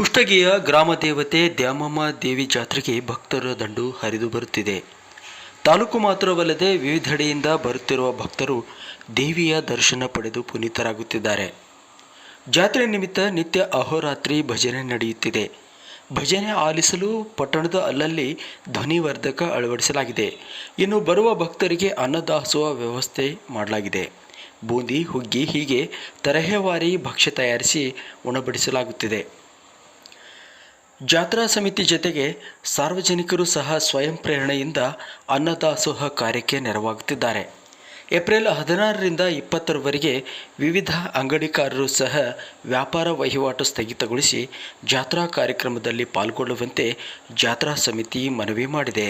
ಕುಷ್ಟಗಿಯ ಗ್ರಾಮ ದೇವತೆ ದ್ಯಾಮಮ್ಮ ದೇವಿ ಜಾತ್ರೆಗೆ ಭಕ್ತರ ದಂಡು ಹರಿದು ಬರುತ್ತಿದೆ. ತಾಲೂಕು ಮಾತ್ರವಲ್ಲದೆ ವಿವಿಧೆಡೆಯಿಂದ ಬರುತ್ತಿರುವ ಭಕ್ತರು ದೇವಿಯ ದರ್ಶನ ಪಡೆದು ಪುನೀತರಾಗುತ್ತಿದ್ದಾರೆ. ಜಾತ್ರೆ ನಿಮಿತ್ತ ನಿತ್ಯ ಅಹೋರಾತ್ರಿ ಭಜನೆ ನಡೆಯುತ್ತಿದೆ. ಭಜನೆ ಆಲಿಸಲು ಪಟ್ಟಣದ ಅಲ್ಲಲ್ಲಿ ಧ್ವನಿವರ್ಧಕ ಅಳವಡಿಸಲಾಗಿದೆ. ಇನ್ನು ಬರುವ ಭಕ್ತರಿಗೆ ಅನ್ನದಾಸೋಹ ವ್ಯವಸ್ಥೆ ಮಾಡಲಾಗಿದೆ. ಬೂಂದಿ, ಹುಗ್ಗಿ ಹೀಗೆ ತರಹೇವಾರಿ ಭಕ್ಷ್ಯ ತಯಾರಿಸಿ ಉಣಬಡಿಸಲಾಗುತ್ತಿದೆ. ಜಾತ್ರಾ ಸಮಿತಿ ಜೊತೆಗೆ ಸಾರ್ವಜನಿಕರು ಸಹ ಸ್ವಯಂ ಪ್ರೇರಣೆಯಿಂದ ಅನ್ನದಾಸೋಹ ಕಾರ್ಯಕ್ಕೆ ನೆರವಾಗುತ್ತಿದ್ದಾರೆ. ಏಪ್ರಿಲ್ 16ರಿಂದ 20ರವರೆಗೆ ವಿವಿಧ ಅಂಗಡಿಕಾರರು ಸಹ ವ್ಯಾಪಾರ ವಹಿವಾಟು ಸ್ಥಗಿತಗೊಳಿಸಿ ಜಾತ್ರಾ ಕಾರ್ಯಕ್ರಮದಲ್ಲಿ ಪಾಲ್ಗೊಳ್ಳುವಂತೆ ಜಾತ್ರಾ ಸಮಿತಿ ಮನವಿ ಮಾಡಿದೆ.